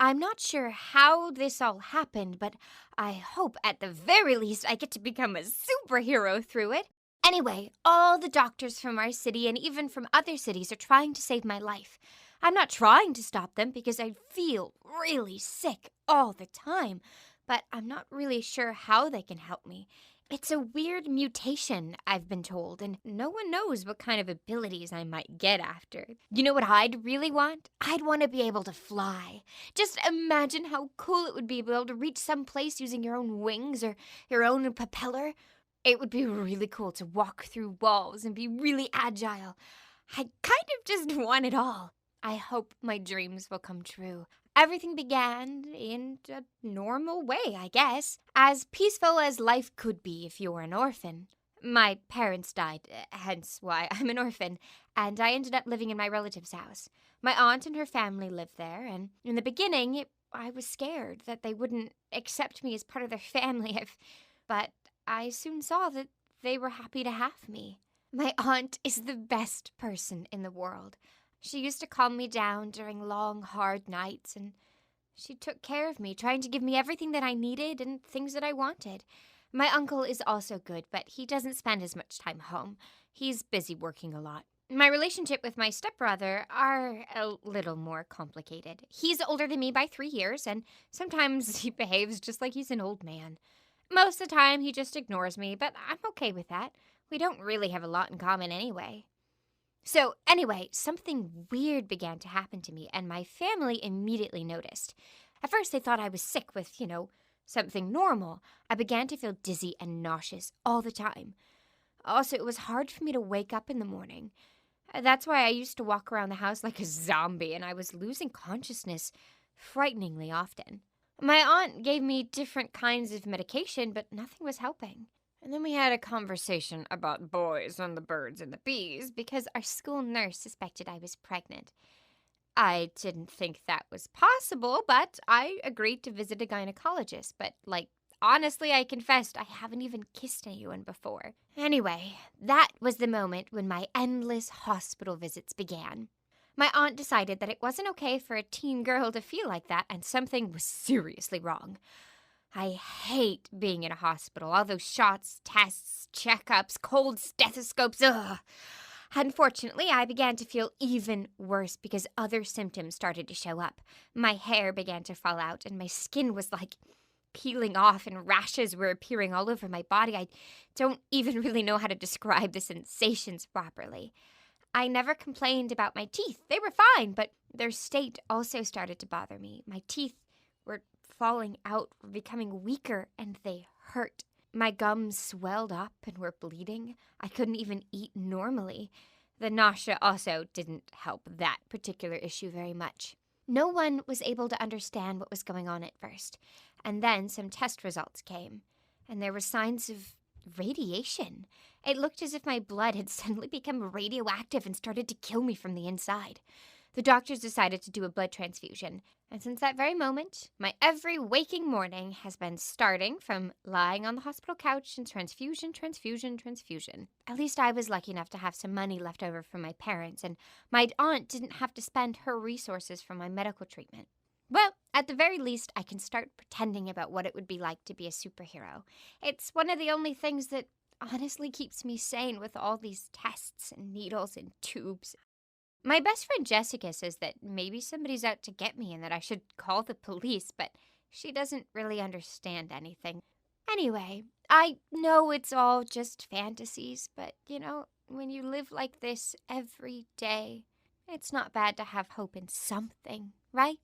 I'm not sure how this all happened, but I hope at the very least I get to become a superhero through it. Anyway, all the doctors from our city and even from other cities are trying to save my life. I'm not trying to stop them because I feel really sick all the time, but I'm not really sure how they can help me. It's a weird mutation, I've been told, and no one knows what kind of abilities I might get after. You know what I'd really want? I'd want to be able to fly. Just imagine how cool it would be to be able to reach some place using your own wings or your own propeller. It would be really cool to walk through walls and be really agile. I kind of just want it all. I hope my dreams will come true. Everything began in a normal way, I guess. As peaceful as life could be if you were an orphan. My parents died, hence why I'm an orphan, and I ended up living in my relative's house. My aunt and her family lived there, and in the beginning, I was scared that they wouldn't accept me as part of their family, but I soon saw that they were happy to have me. My aunt is the best person in the world. She used to calm me down during long, hard nights, and she took care of me, trying to give me everything that I needed and things that I wanted. My uncle is also good, but he doesn't spend as much time home. He's busy working a lot. My relationship with my stepbrother are a little more complicated. He's older than me by 3 years, and sometimes he behaves just like he's an old man. Most of the time, he just ignores me, but I'm okay with that. We don't really have a lot in common anyway. So, anyway, something weird began to happen to me, and my family immediately noticed. At first, they thought I was sick with, something normal. I began to feel dizzy and nauseous all the time. Also, it was hard for me to wake up in the morning. That's why I used to walk around the house like a zombie, and I was losing consciousness frighteningly often. My aunt gave me different kinds of medication, but nothing was helping. And then we had a conversation about boys and the birds and the bees because our school nurse suspected I was pregnant. I didn't think that was possible, but I agreed to visit a gynecologist. But, honestly, I confessed I haven't even kissed anyone before. Anyway, that was the moment when my endless hospital visits began. My aunt decided that it wasn't okay for a teen girl to feel like that, and something was seriously wrong. I hate being in a hospital. All those shots, tests, checkups, cold stethoscopes, ugh. Unfortunately, I began to feel even worse because other symptoms started to show up. My hair began to fall out, and my skin was peeling off, and rashes were appearing all over my body. I don't even really know how to describe the sensations properly. I never complained about my teeth. They were fine, but their state also started to bother me. My teeth were falling out, were becoming weaker, and they hurt. My gums swelled up and were bleeding. I couldn't even eat normally. The nausea also didn't help that particular issue very much. No one was able to understand what was going on at first, and then some test results came, and there were signs of radiation. It looked as if my blood had suddenly become radioactive and started to kill me from the inside. The doctors decided to do a blood transfusion, and since that very moment, my every waking morning has been starting from lying on the hospital couch and transfusion. At least I was lucky enough to have some money left over from my parents, and my aunt didn't have to spend her resources for my medical treatment. Well, at the very least, I can start pretending about what it would be like to be a superhero. It's one of the only things that honestly keeps me sane with all these tests and needles and tubes. My best friend Jessica says that maybe somebody's out to get me and that I should call the police, but she doesn't really understand anything. Anyway, I know it's all just fantasies, but, when you live like this every day, it's not bad to have hope in something, right?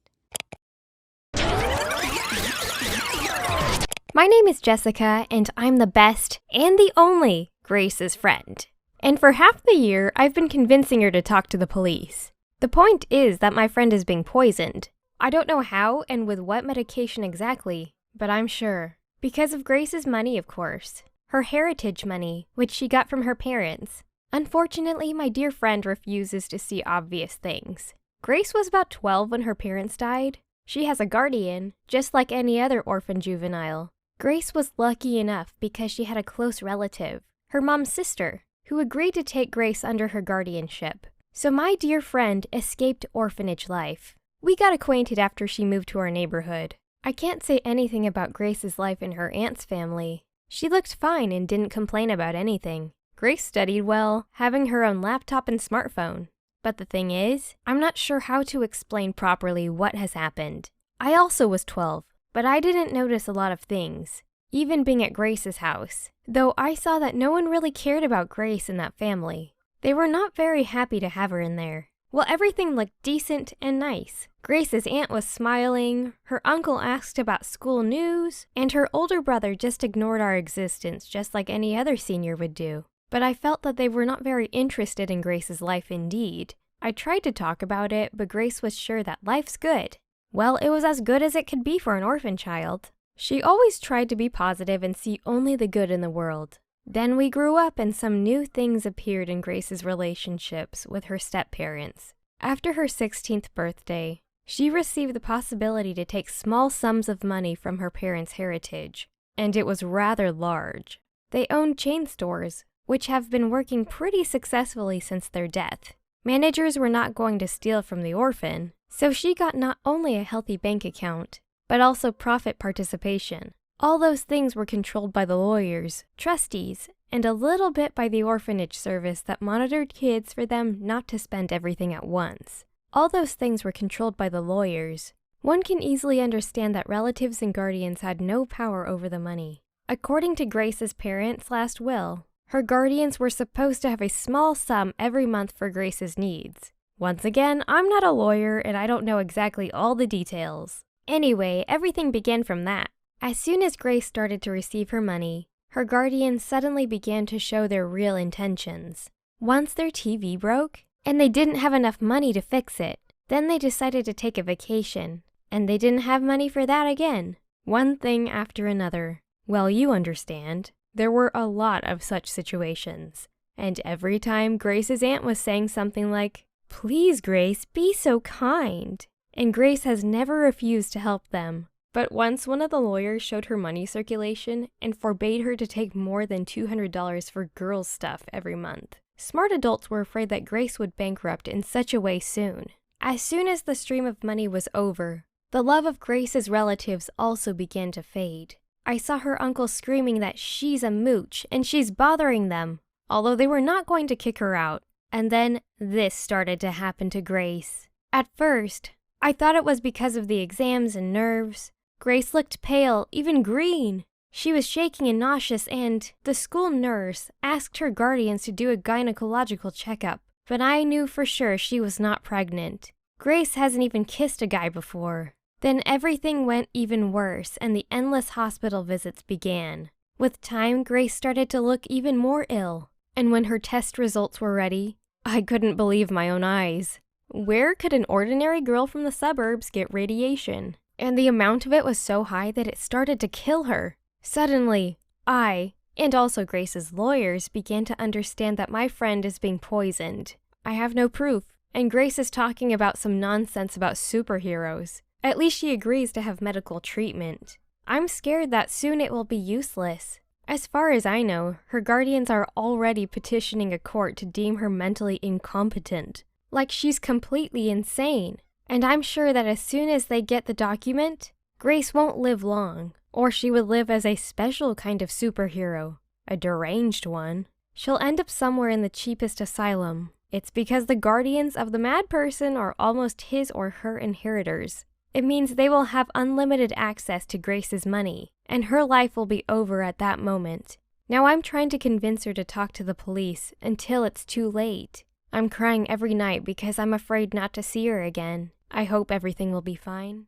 My name is Jessica, and I'm the best and the only Grace's friend. And for half the year, I've been convincing her to talk to the police. The point is that my friend is being poisoned. I don't know how and with what medication exactly, but I'm sure. Because of Grace's money, of course. Her heritage money, which she got from her parents. Unfortunately, my dear friend refuses to see obvious things. Grace was about 12 when her parents died. She has a guardian, just like any other orphan juvenile. Grace was lucky enough because she had a close relative, her mom's sister, who agreed to take Grace under her guardianship. So my dear friend escaped orphanage life. We got acquainted after she moved to our neighborhood. I can't say anything about Grace's life in her aunt's family. She looked fine and didn't complain about anything. Grace studied well, having her own laptop and smartphone. But the thing is, I'm not sure how to explain properly what has happened. I also was 12, but I didn't notice a lot of things, even being at Grace's house, though I saw that no one really cared about Grace in that family. They were not very happy to have her in there. Well, everything looked decent and nice. Grace's aunt was smiling, her uncle asked about school news, and her older brother just ignored our existence just like any other senior would do. But I felt that they were not very interested in Grace's life indeed. I tried to talk about it, but Grace was sure that life's good. Well, it was as good as it could be for an orphan child. She always tried to be positive and see only the good in the world. Then we grew up and some new things appeared in Grace's relationships with her step-parents. After her 16th birthday, she received the possibility to take small sums of money from her parents' heritage, and it was rather large. They owned chain stores, which have been working pretty successfully since their death. Managers were not going to steal from the orphan, so she got not only a healthy bank account, but also profit participation. All those things were controlled by the lawyers, trustees, and a little bit by the orphanage service that monitored kids for them not to spend everything at once. All those things were controlled by the lawyers. One can easily understand that relatives and guardians had no power over the money. According to Grace's parents' last will, her guardians were supposed to have a small sum every month for Grace's needs. Once again, I'm not a lawyer and I don't know exactly all the details. Anyway, everything began from that. As soon as Grace started to receive her money, her guardians suddenly began to show their real intentions. Once their TV broke, and they didn't have enough money to fix it, then they decided to take a vacation, and they didn't have money for that again. One thing after another. Well, you understand. There were a lot of such situations. And every time Grace's aunt was saying something like, "Please, Grace, be so kind." And Grace has never refused to help them. But once one of the lawyers showed her money circulation and forbade her to take more than $200 for girls' stuff every month. Smart adults were afraid that Grace would bankrupt in such a way soon. As soon as the stream of money was over, the love of Grace's relatives also began to fade. I saw her uncle screaming that she's a mooch and she's bothering them, although they were not going to kick her out. And then this started to happen to Grace. At first, I thought it was because of the exams and nerves. Grace looked pale, even green. She was shaking and nauseous, and the school nurse asked her guardians to do a gynecological checkup. But I knew for sure she was not pregnant. Grace hasn't even kissed a guy before. Then everything went even worse, and the endless hospital visits began. With time, Grace started to look even more ill. And when her test results were ready, I couldn't believe my own eyes. Where could an ordinary girl from the suburbs get radiation? And the amount of it was so high that it started to kill her. Suddenly, I, and also Grace's lawyers, began to understand that my friend is being poisoned. I have no proof, and Grace is talking about some nonsense about superheroes. At least she agrees to have medical treatment. I'm scared that soon it will be useless. As far as I know, her guardians are already petitioning a court to deem her mentally incompetent. Like she's completely insane. And I'm sure that as soon as they get the document, Grace won't live long, or she would live as a special kind of superhero, a deranged one. She'll end up somewhere in the cheapest asylum. It's because the guardians of the mad person are almost his or her inheritors. It means they will have unlimited access to Grace's money, and her life will be over at that moment. Now I'm trying to convince her to talk to the police until it's too late. I'm crying every night because I'm afraid not to see her again. I hope everything will be fine.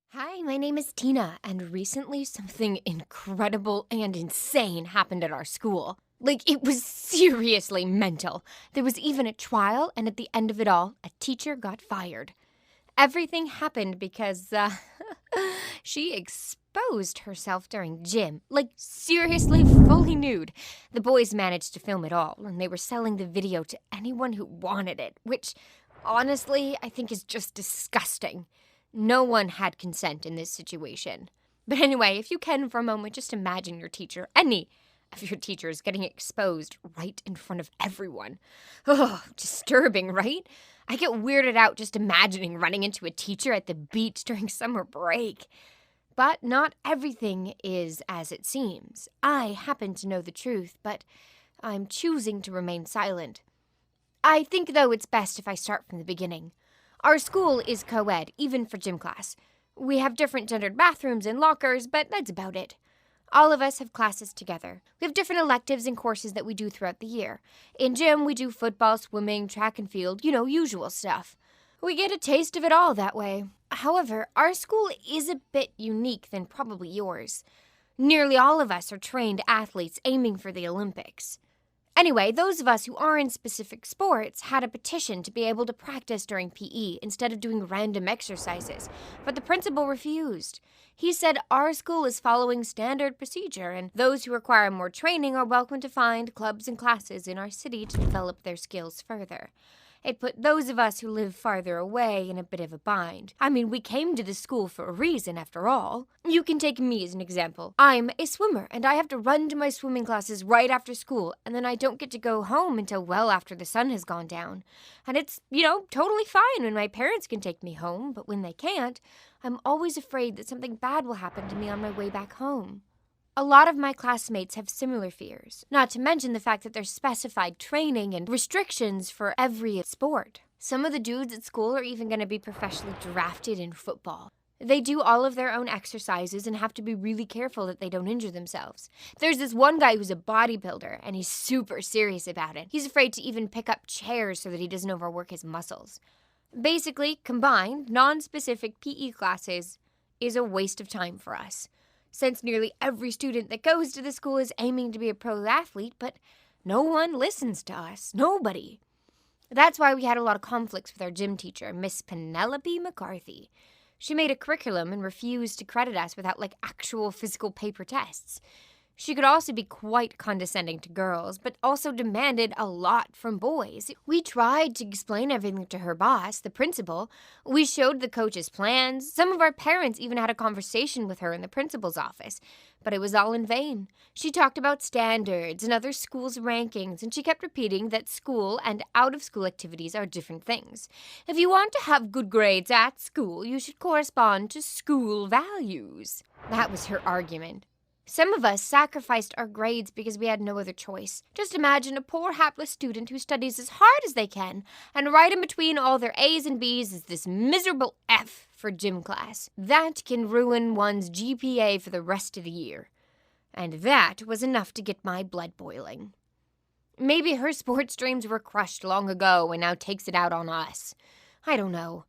Hi, my name is Tina, and recently something incredible and insane happened at our school. Like, it was seriously mental. There was even a trial, and at the end of it all, a teacher got fired. Everything happened because, she exposed herself during gym. Like, seriously, fully nude. The boys managed to film it all, and they were selling the video to anyone who wanted it, which, honestly, I think is just disgusting. No one had consent in this situation. But anyway, if you can for a moment, just imagine your teacher, any of your teachers, getting exposed right in front of everyone. Oh, disturbing, right? I get weirded out just imagining running into a teacher at the beach during summer break. But not everything is as it seems. I happen to know the truth, but I'm choosing to remain silent. I think, though, it's best if I start from the beginning. Our school is co-ed, even for gym class. We have different gendered bathrooms and lockers, but that's about it. All of us have classes together. We have different electives and courses that we do throughout the year. In gym, we do football, swimming, track and field, usual stuff. We get a taste of it all that way. However, our school is a bit unique than probably yours. Nearly all of us are trained athletes aiming for the Olympics. Anyway, those of us who are in specific sports had a petition to be able to practice during PE instead of doing random exercises, but the principal refused. He said our school is following standard procedure, and those who require more training are welcome to find clubs and classes in our city to develop their skills further. It put those of us who live farther away in a bit of a bind. I mean, we came to the school for a reason, after all. You can take me as an example. I'm a swimmer, and I have to run to my swimming classes right after school, and then I don't get to go home until well after the sun has gone down. And it's, totally fine when my parents can take me home, but when they can't, I'm always afraid that something bad will happen to me on my way back home. A lot of my classmates have similar fears, not to mention the fact that there's specified training and restrictions for every sport. Some of the dudes at school are even going to be professionally drafted in football. They do all of their own exercises and have to be really careful that they don't injure themselves. There's this one guy who's a bodybuilder, and he's super serious about it. He's afraid to even pick up chairs so that he doesn't overwork his muscles. Basically, combined, non-specific PE classes is a waste of time for us, since nearly every student that goes to the school is aiming to be a pro athlete, but no one listens to us. Nobody. That's why we had a lot of conflicts with our gym teacher, Miss Penelope McCarthy. She made a curriculum and refused to credit us without, actual physical paper tests. She could also be quite condescending to girls, but also demanded a lot from boys. We tried to explain everything to her boss, the principal. We showed the coach's plans. Some of our parents even had a conversation with her in the principal's office, but it was all in vain. She talked about standards and other schools' rankings, and she kept repeating that school and out-of-school activities are different things. If you want to have good grades at school, you should correspond to school values. That was her argument. Some of us sacrificed our grades because we had no other choice. Just imagine a poor, hapless student who studies as hard as they can, and right in between all their A's and B's is this miserable F for gym class. That can ruin one's GPA for the rest of the year. And that was enough to get my blood boiling. Maybe her sports dreams were crushed long ago and now takes it out on us. I don't know.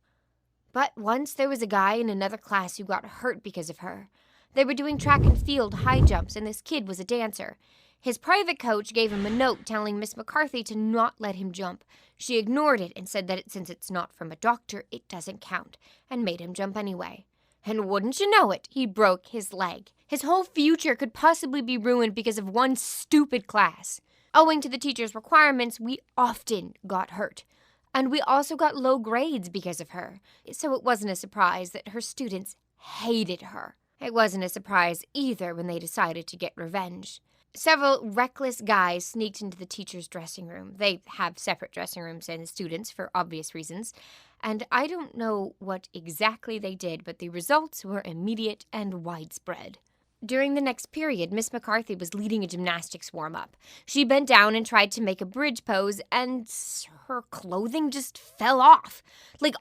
But once there was a guy in another class who got hurt because of her. They were doing track and field high jumps, and this kid was a dancer. His private coach gave him a note telling Miss McCarthy to not let him jump. She ignored it and said that since it's not from a doctor, it doesn't count, and made him jump anyway. And wouldn't you know it, he broke his leg. His whole future could possibly be ruined because of one stupid class. Owing to the teacher's requirements, we often got hurt. And we also got low grades because of her. So it wasn't a surprise that her students hated her. It wasn't a surprise either when they decided to get revenge. Several reckless guys sneaked into the teacher's dressing room. They have separate dressing rooms than students for obvious reasons. And I don't know what exactly they did, but the results were immediate and widespread. During the next period, Miss McCarthy was leading a gymnastics warm-up. She bent down and tried to make a bridge pose, and her clothing just fell off.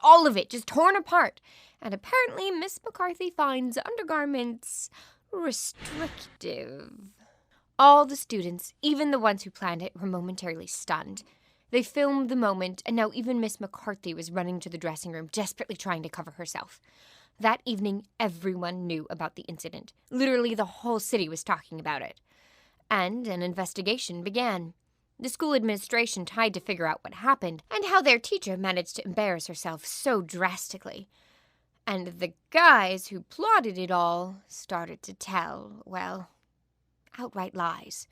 All of it, just torn apart. And apparently Miss McCarthy finds undergarments restrictive. All the students, even the ones who planned it, were momentarily stunned. They filmed the moment, and now even Miss McCarthy was running to the dressing room, desperately trying to cover herself. That evening, everyone knew about the incident. Literally, the whole city was talking about it. And an investigation began. The school administration tried to figure out what happened and how their teacher managed to embarrass herself so drastically. And the guys who plotted it all started to tell, outright lies.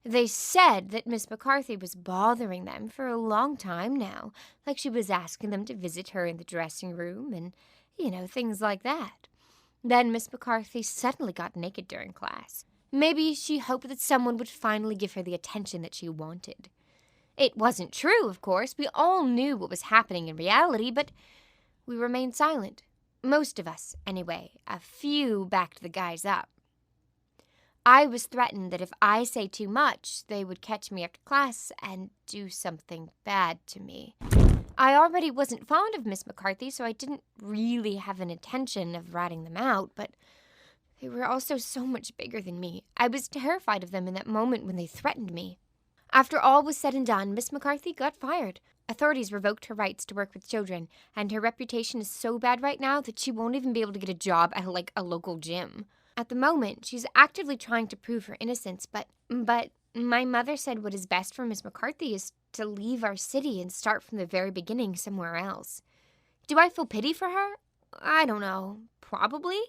They said that Miss McCarthy was bothering them for a long time now, like she was asking them to visit her in the dressing room and, things like that. Then Miss McCarthy suddenly got naked during class. Maybe she hoped that someone would finally give her the attention that she wanted. It wasn't true, of course. We all knew what was happening in reality, but we remained silent. Most of us, anyway. A few backed the guys up. I was threatened that if I say too much, they would catch me after class and do something bad to me. I already wasn't fond of Miss McCarthy, so I didn't really have an intention of ratting them out, but they were also so much bigger than me. I was terrified of them in that moment when they threatened me. After all was said and done, Miss McCarthy got fired. Authorities revoked her rights to work with children, and her reputation is so bad right now that she won't even be able to get a job at a local gym. At the moment, she's actively trying to prove her innocence, but my mother said what is best for Miss McCarthy is to leave our city and start from the very beginning somewhere else. Do I feel pity for her? I don't know. Probably.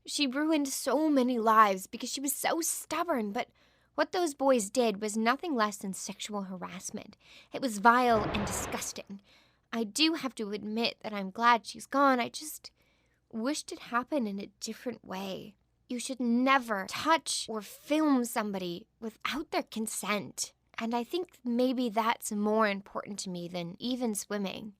She ruined so many lives because she was so stubborn, but What those boys did was nothing less than sexual harassment. It was vile and disgusting. I do have to admit that I'm glad she's gone. I just wished it happened in a different way. You should never touch or film somebody without their consent. And I think maybe that's more important to me than even swimming.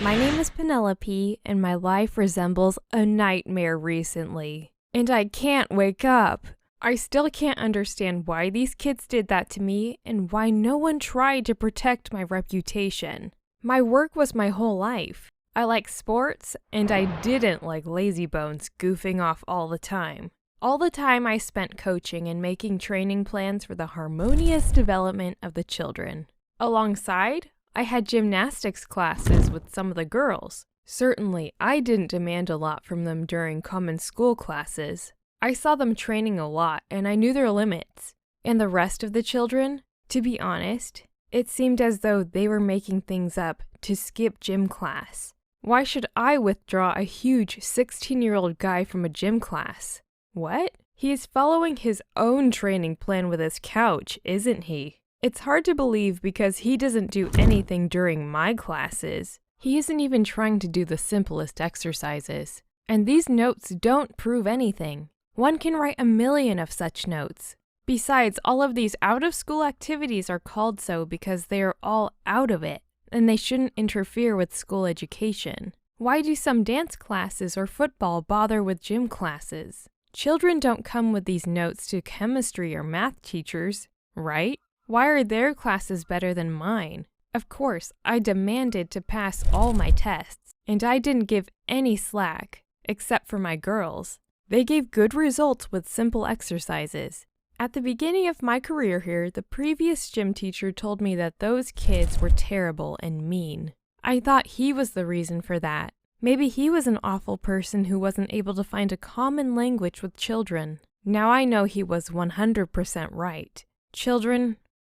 My name is Penelope, and my life resembles a nightmare recently. And I can't wake up. I still can't understand why these kids did that to me and why no one tried to protect my reputation. My work was my whole life. I like sports, and I didn't like lazybones goofing off all the time. All the time I spent coaching and making training plans for the harmonious development of the children. Alongside, I had gymnastics classes with some of the girls. Certainly, I didn't demand a lot from them during common school classes. I saw them training a lot, and I knew their limits. And the rest of the children, to be honest, it seemed as though they were making things up to skip gym class. Why should I withdraw a huge 16-year-old guy from a gym class? What? He is following his own training plan with his couch, isn't he? It's hard to believe because he doesn't do anything during my classes. He isn't even trying to do the simplest exercises. And these notes don't prove anything. One can write a million of such notes. Besides, all of these out-of-school activities are called so because they are all out of it, and they shouldn't interfere with school education. Why do some dance classes or football bother with gym classes? Children don't come with these notes to chemistry or math teachers, right? Why are their classes better than mine? Of course, I demanded to pass all my tests, and I didn't give any slack, except for my girls. They gave good results with simple exercises. At the beginning of my career here, the previous gym teacher told me that those kids were terrible and mean. I thought he was the reason for that. Maybe he was an awful person who wasn't able to find a common language with children. Now I know he was 100% right.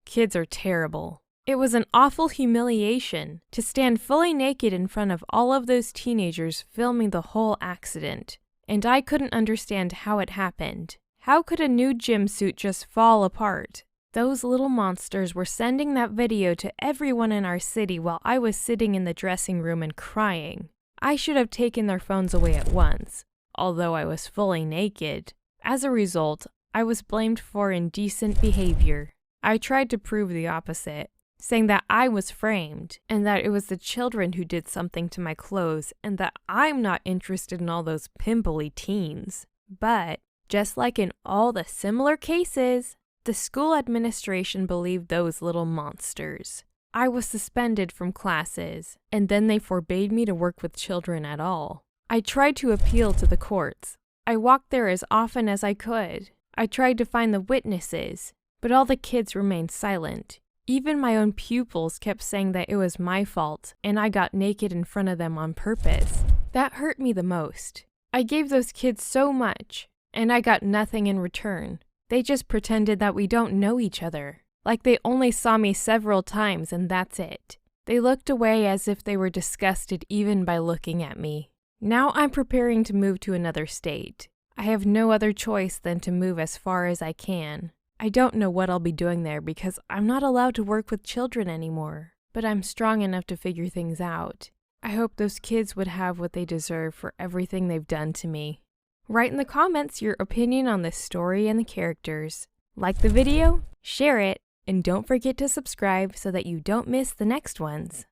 Kids are terrible. It was an awful humiliation to stand fully naked in front of all of those teenagers filming the whole accident. And I couldn't understand how it happened. How could a new gym suit just fall apart? Those little monsters were sending that video to everyone in our city while I was sitting in the dressing room and crying. I should have taken their phones away at once, although I was fully naked. As a result, I was blamed for indecent behavior. I tried to prove the opposite, saying that I was framed, and that it was the children who did something to my clothes, and that I'm not interested in all those pimply teens. But, just like in all the similar cases, the school administration believed those little monsters. I was suspended from classes, and then they forbade me to work with children at all. I tried to appeal to the courts. I walked there as often as I could. I tried to find the witnesses, but all the kids remained silent. Even my own pupils kept saying that it was my fault, and I got naked in front of them on purpose. That hurt me the most. I gave those kids so much, and I got nothing in return. They just pretended that we don't know each other, like they only saw me several times and that's it. They looked away as if they were disgusted even by looking at me. Now I'm preparing to move to another state. I have no other choice than to move as far as I can. I don't know what I'll be doing there because I'm not allowed to work with children anymore, but I'm strong enough to figure things out. I hope those kids would have what they deserve for everything they've done to me. Write in the comments your opinion on this story and the characters. Like the video, share it, and don't forget to subscribe so that you don't miss the next ones.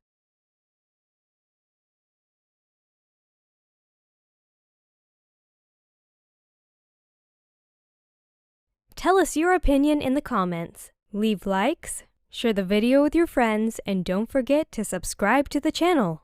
Tell us your opinion in the comments. Leave likes, share the video with your friends, and don't forget to subscribe to the channel.